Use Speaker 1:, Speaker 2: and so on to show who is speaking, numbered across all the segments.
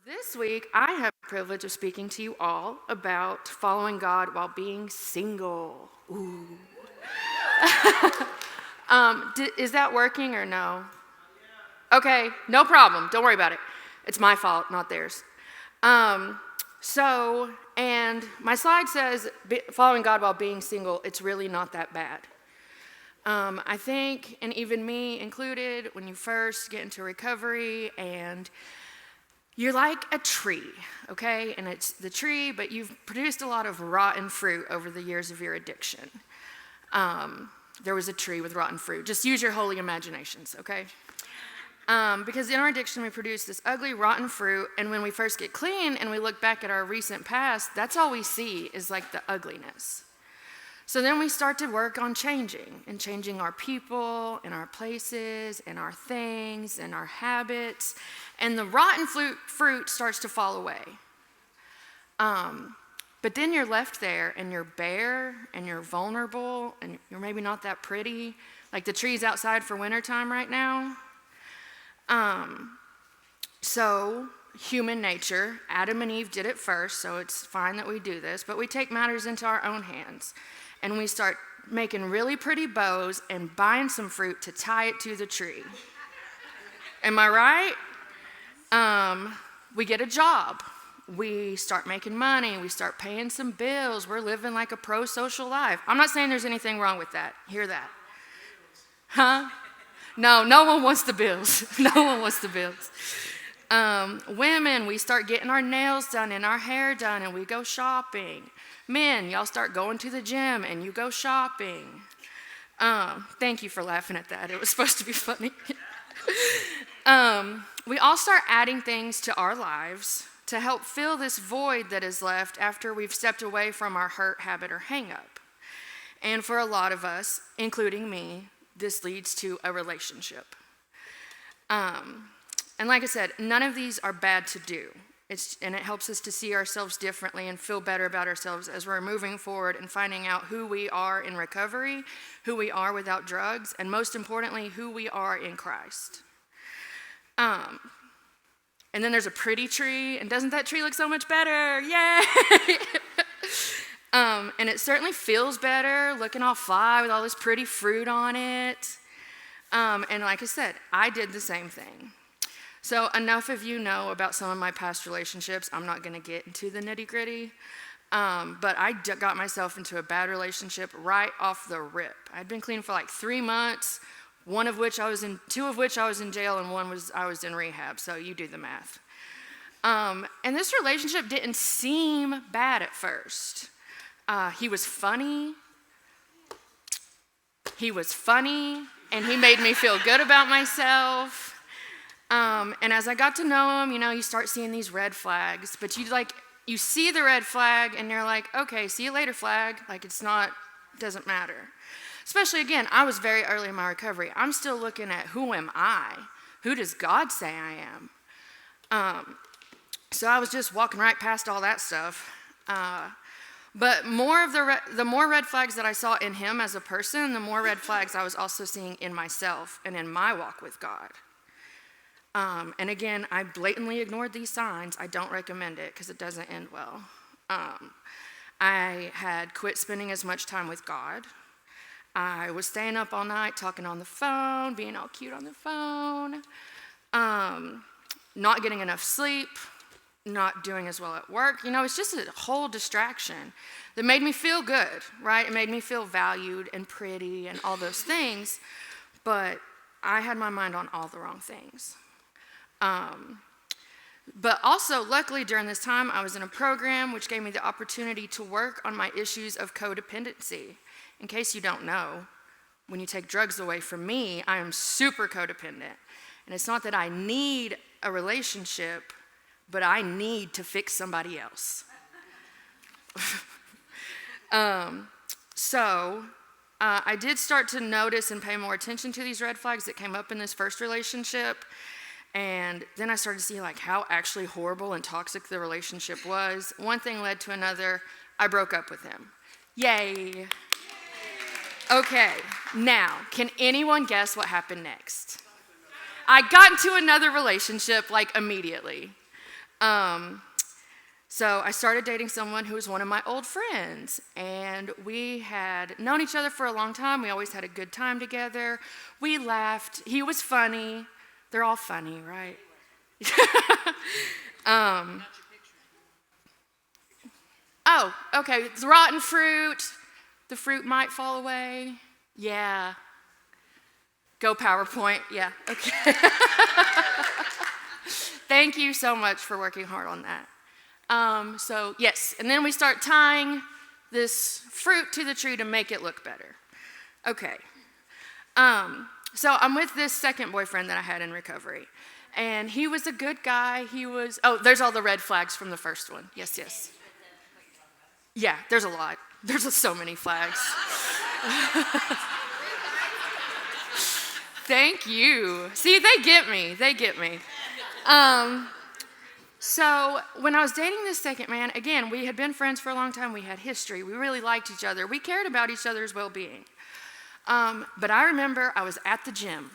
Speaker 1: This week, I have the privilege of speaking to you all about following God while being single. Ooh. Is that working or no? Okay, no problem. Don't worry about it. It's my fault, not theirs. And my slide says, following God while being single, it's really not that bad. I think, and even me included, when you first get into recovery and you're like a tree, okay? And it's the tree, but you've produced a lot of rotten fruit over the years of your addiction. There was a tree with rotten fruit. Just use your holy imaginations, okay? Because in our addiction, we produce this ugly, rotten fruit, and when we first get clean and we look back at our recent past, that's all we see is like the ugliness. So then we start to work on changing our people and our places and our things and our habits, and the rotten fruit starts to fall away. But then you're left there and you're bare and you're vulnerable and you're maybe not that pretty, like the trees outside for wintertime right now. So human nature, Adam and Eve did it first, so it's fine that we do this, but we take matters into our own hands. And we start making really pretty bows and buying some fruit to tie it to the tree. Am I right? We get a job. We start making money. We start paying some bills. We're living like a pro-social life. I'm not saying there's anything wrong with that. Hear that? Huh? No one wants the bills. No one wants the bills. Women, we start getting our nails done and our hair done, and we go shopping. Men, y'all start going to the gym and you go shopping. Thank you for laughing at that. It was supposed to be funny. We all start adding things to our lives to help fill this void that is left after we've stepped away from our hurt, habit, or hang-up. And for a lot of us, including me, this leads to a relationship. And like I said, none of these are bad to do. And it helps us to see ourselves differently and feel better about ourselves as we're moving forward and finding out who we are in recovery, who we are without drugs, and most importantly, who we are in Christ. And then there's a pretty tree, and doesn't that tree look so much better? Yay! And it certainly feels better, looking all fly with all this pretty fruit on it. And like I said, I did the same thing. So enough of you know about some of my past relationships. I'm not going to get into the nitty-gritty. But I got myself into a bad relationship right off the rip. I'd been clean for like 3 months, two of which I was in jail, and I was in rehab. So you do the math. And this relationship didn't seem bad at first. He was funny, and he made me feel good about myself. And as I got to know him, you start seeing these red flags, but you see the red flag and you're like, okay, see you later flag. Like doesn't matter. Especially again, I was very early in my recovery. I'm still looking at who am I? Who does God say I am? So I was just walking right past all that stuff. But the more red flags that I saw in him as a person, the more red flags I was also seeing in myself and in my walk with God. And again, I blatantly ignored these signs. I don't recommend it because it doesn't end well. I had quit spending as much time with God. I was staying up all night, talking on the phone, being all cute on the phone, not getting enough sleep, not doing as well at work. It's just a whole distraction that made me feel good, right? It made me feel valued and pretty and all those things, but I had my mind on all the wrong things. But also, luckily, during this time, I was in a program which gave me the opportunity to work on my issues of codependency. In case you don't know, when you take drugs away from me, I am super codependent. And it's not that I need a relationship, but I need to fix somebody else. I did start to notice and pay more attention to these red flags that came up in this first relationship. And then I started to see how actually horrible and toxic the relationship was. One thing led to another. I broke up with him. Yay. Okay, now, can anyone guess what happened next? I got into another relationship immediately. So I started dating someone who was one of my old friends, and we had known each other for a long time. We always had a good time together. We laughed. He was funny. They're all funny, right? Oh, okay. It's rotten fruit. The fruit might fall away. Yeah. Go PowerPoint. Yeah. Okay. Thank you so much for working hard on that. So yes, and then we start tying this fruit to the tree to make it look better. Okay. So I'm with this second boyfriend that I had in recovery, and he was a good guy. There's all the red flags from the first one. Yes, yes. Yeah, there's a lot. There's so many flags. Thank you. See, they get me. So when I was dating this second man, again, we had been friends for a long time. We had history. We really liked each other. We cared about each other's well-being. But I remember I was at the gym,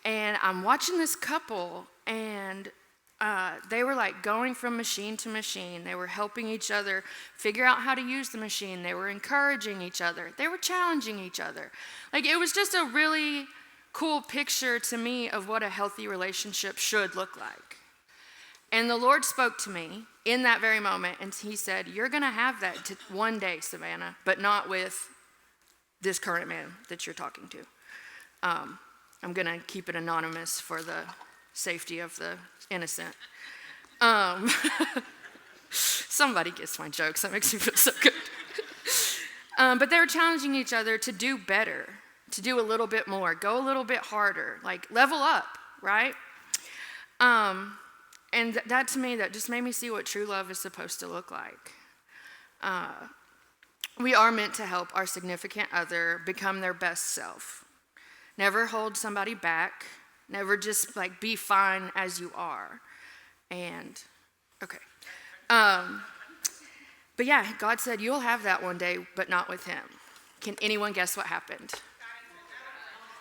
Speaker 1: and I'm watching this couple, and they were like going from machine to machine. They were helping each other figure out how to use the machine. They were encouraging each other. They were challenging each other. Like, it was just a really cool picture to me of what a healthy relationship should look like. And the Lord spoke to me in that very moment, and he said, you're going to have that one day, Savannah, but not with this current man that you're talking to. I'm going to keep it anonymous for the safety of the innocent. Somebody gets my jokes. That makes me feel so good. But they were challenging each other to do better, to do a little bit more, go a little bit harder, like level up, right? And that to me, that just made me see what true love is supposed to look like. We are meant to help our significant other become their best self. Never hold somebody back. Never just like be fine as you are. And, okay. But yeah, God said, you'll have that one day, but not with him. Can anyone guess what happened?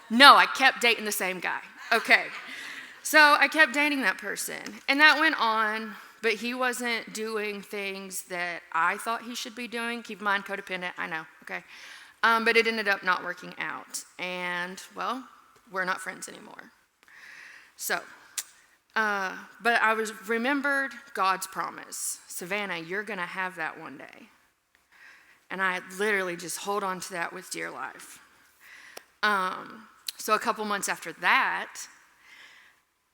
Speaker 1: No, I kept dating the same guy. Okay. So I kept dating that person, and that went on, but he wasn't doing things that I thought he should be doing. Keep in mind, codependent, I know, okay? But it ended up not working out, and, well, we're not friends anymore. So, but I remembered God's promise. Savannah, you're going to have that one day. And I literally just hold on to that with dear life. So a couple months after that,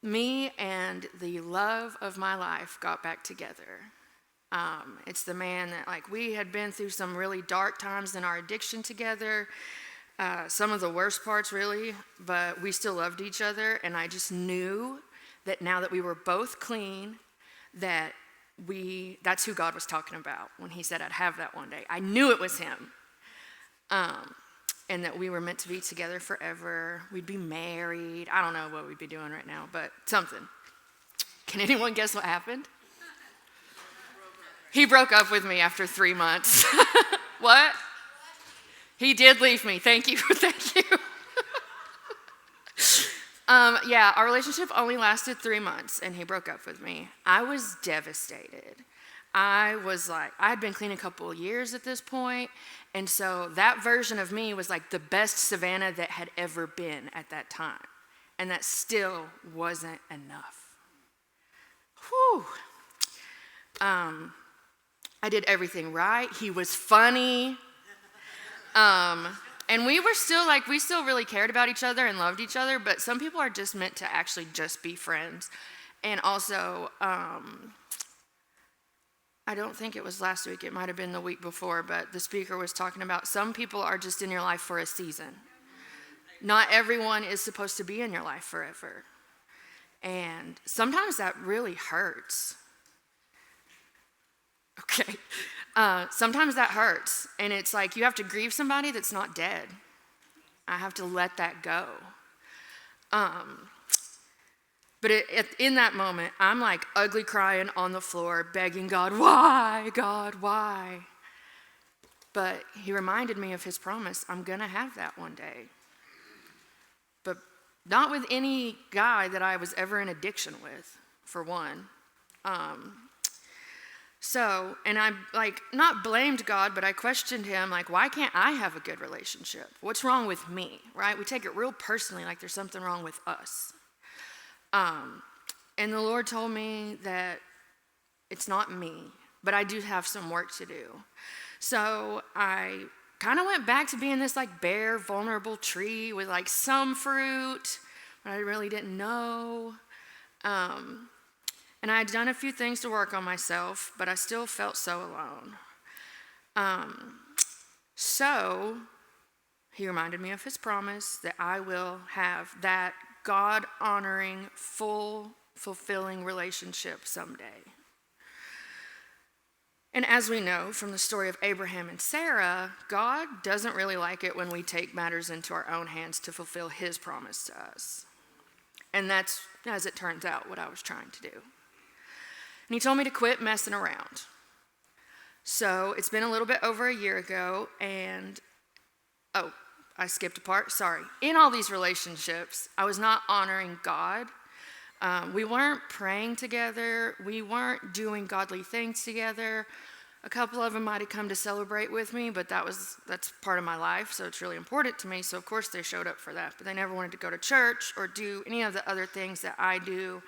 Speaker 1: me and the love of my life got back together. It's the man that, like, we had been through some really dark times in our addiction together, some of the worst parts, really, but we still loved each other, and I just knew that now that we were both clean, that's who God was talking about when he said I'd have that one day. I knew it was him. And that we were meant to be together forever. We'd be married. I don't know what we'd be doing right now, but something. Can anyone guess what happened? He broke up with me after 3 months. What? He did leave me. Thank you. Thank you. Yeah, our relationship only lasted 3 months, and he broke up with me. I was devastated. I had been clean a couple of years at this point, and so that version of me was like the best Savannah that had ever been at that time, and that still wasn't enough. Whew. I did everything right. He was funny, and we still really cared about each other and loved each other, but some people are just meant to actually just be friends. And also, I don't think it was last week, it might have been the week before, but the speaker was talking about some people are just in your life for a season. Not everyone is supposed to be in your life forever. And sometimes that really hurts. Okay. Sometimes that hurts. And it's like you have to grieve somebody that's not dead. I have to let that go. But in that moment, I'm like ugly crying on the floor, begging God, why, God, why? But he reminded me of his promise. I'm going to have that one day. But not with any guy that I was ever in addiction with, for one. And I not blamed God, but I questioned him, why can't I have a good relationship? What's wrong with me, right? We take it real personally, like there's something wrong with us. And the Lord told me that it's not me, but I do have some work to do. So I kind of went back to being this bare, vulnerable tree with some fruit, but I really didn't know. And I had done a few things to work on myself, but I still felt so alone. So he reminded me of his promise that I will have that God-honoring, fulfilling relationship someday. And as we know from the story of Abraham and Sarah, God doesn't really like it when we take matters into our own hands to fulfill his promise to us. And that's, as it turns out, what I was trying to do. And he told me to quit messing around. So it's been a little bit over a year ago, and I skipped a part, sorry. In all these relationships, I was not honoring God. We weren't praying together. We weren't doing godly things together. A couple of them might have come to celebrate with me, but that's part of my life, so it's really important to me. So of course they showed up for that, but they never wanted to go to church or do any of the other things that I do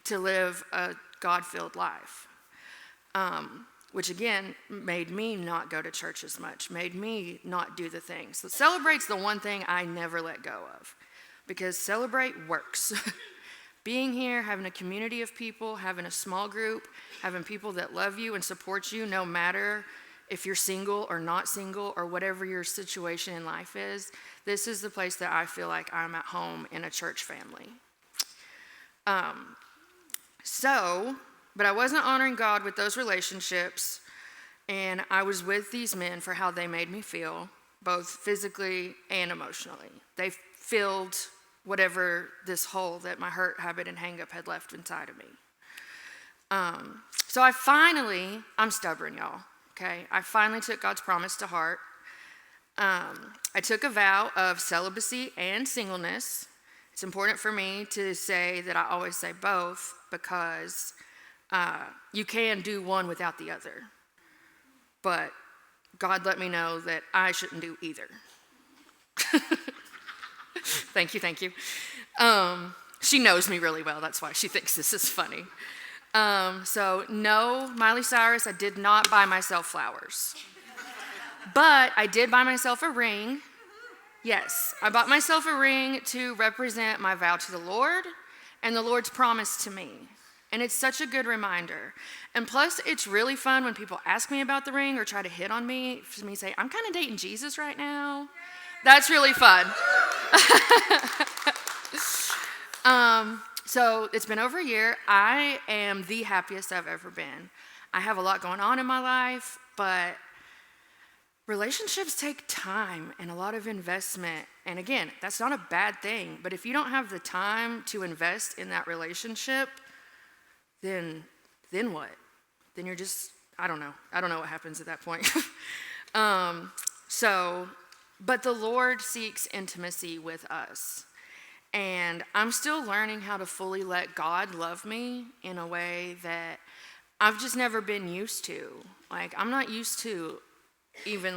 Speaker 1: to live a God-filled life. Which again made me not go to church as much, made me not do the things. So celebrate's the one thing I never let go of, because celebrate works. Being here, having a community of people, having a small group, having people that love you and support you no matter if you're single or not single or whatever your situation in life is, this is the place that I feel like I'm at home in a church family. But I wasn't honoring God with those relationships, and I was with these men for how they made me feel, both physically and emotionally. They filled whatever this hole that my hurt, habit, and hang-up had left inside of me. So I'm stubborn, y'all, okay? I finally took God's promise to heart. I took a vow of celibacy and singleness. It's important for me to say that I always say both, because you can do one without the other. But God let me know that I shouldn't do either. Thank you. She knows me really well. That's why she thinks this is funny. So no, Miley Cyrus, I did not buy myself flowers. But I did buy myself a ring. Yes, I bought myself a ring to represent my vow to the Lord and the Lord's promise to me. And it's such a good reminder. And plus, it's really fun when people ask me about the ring or try to hit on me, for me to say, I'm kind of dating Jesus right now. That's really fun. So it's been over a year. I am the happiest I've ever been. I have a lot going on in my life, but relationships take time and a lot of investment. And again, that's not a bad thing, but if you don't have the time to invest in that relationship, then what? Then you're just, I don't know what happens at that point. But the Lord seeks intimacy with us. And I'm still learning how to fully let God love me in a way that I've just never been used to. I'm not used to even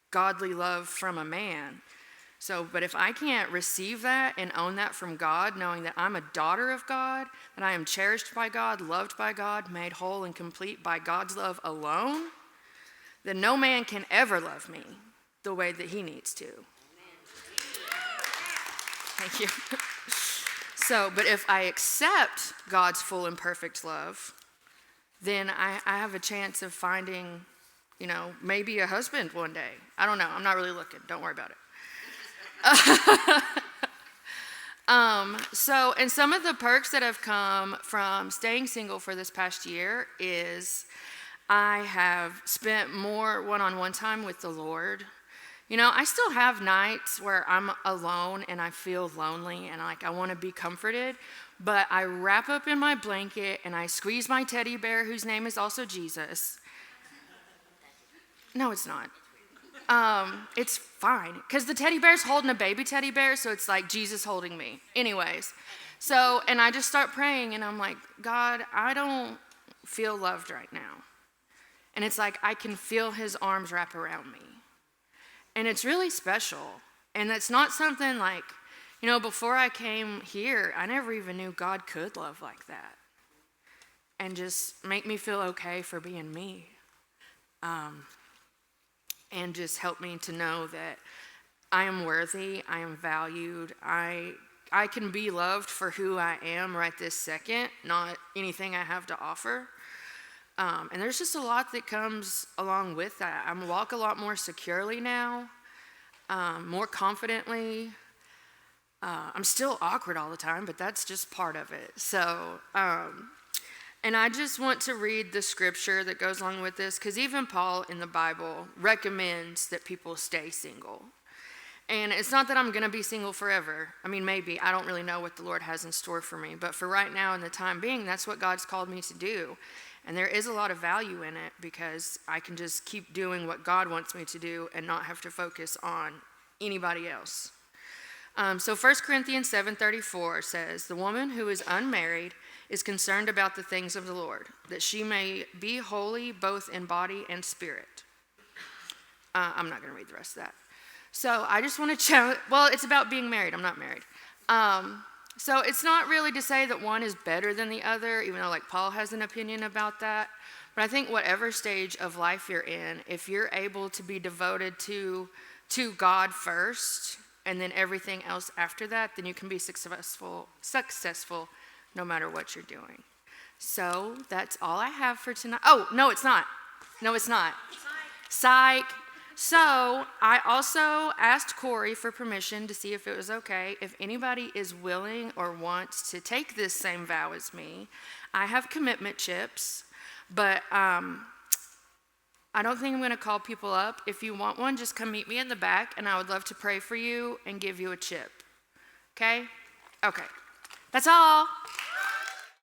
Speaker 1: godly love from a man. But if I can't receive that and own that from God, knowing that I'm a daughter of God, that I am cherished by God, loved by God, made whole and complete by God's love alone, then no man can ever love me the way that he needs to. Thank you. But if I accept God's full and perfect love, then I have a chance of finding, maybe a husband one day. I don't know. I'm not really looking. Don't worry about it. And some of the perks that have come from staying single for this past year is I have spent more one-on-one time with the Lord. I still have nights where I'm alone and I feel lonely and I want to be comforted, but I wrap up in my blanket and I squeeze my teddy bear, whose name is also Jesus. No, it's not. It's fine, because the teddy bear's holding a baby teddy bear, so it's like Jesus holding me. Anyways, So, and I just start praying, and I'm like, God, I don't feel loved right now. And it's like I can feel his arms wrap around me. And it's really special. And that's not something like, before I came here, I never even knew God could love like that. And just make me feel okay for being me. And just help me to know that I am worthy, I am valued, I can be loved for who I am right this second, not anything I have to offer. And there's just a lot that comes along with that. I walk a lot more securely now, more confidently. I'm still awkward all the time, but that's just part of it. So, and I just want to read the scripture that goes along with this, because even Paul in the Bible recommends that people stay single. And it's not that I'm going to be single forever. I mean, maybe. I don't really know what the Lord has in store for me. But for right now, in the time being, that's what God's called me to do. And there is a lot of value in it, because I can just keep doing what God wants me to do and not have to focus on anybody else. So 1 Corinthians 7:34 says, "The woman who is unmarried is concerned about the things of the Lord, that she may be holy both in body and spirit." I'm not going to read the rest of that. So I just want to challenge, it's about being married. I'm not married. So it's not really to say that one is better than the other, even though Paul has an opinion about that. But I think whatever stage of life you're in, if you're able to be devoted to God first, and then everything else after that, then you can be successful no matter what you're doing. So that's all I have for tonight. Oh, no, it's not. Psych. So I also asked Corey for permission to see if it was okay. If anybody is willing or wants to take this same vow as me, I have commitment chips, but I don't think I'm going to call people up. If you want one, just come meet me in the back, and I would love to pray for you and give you a chip. Okay? Okay. That's all.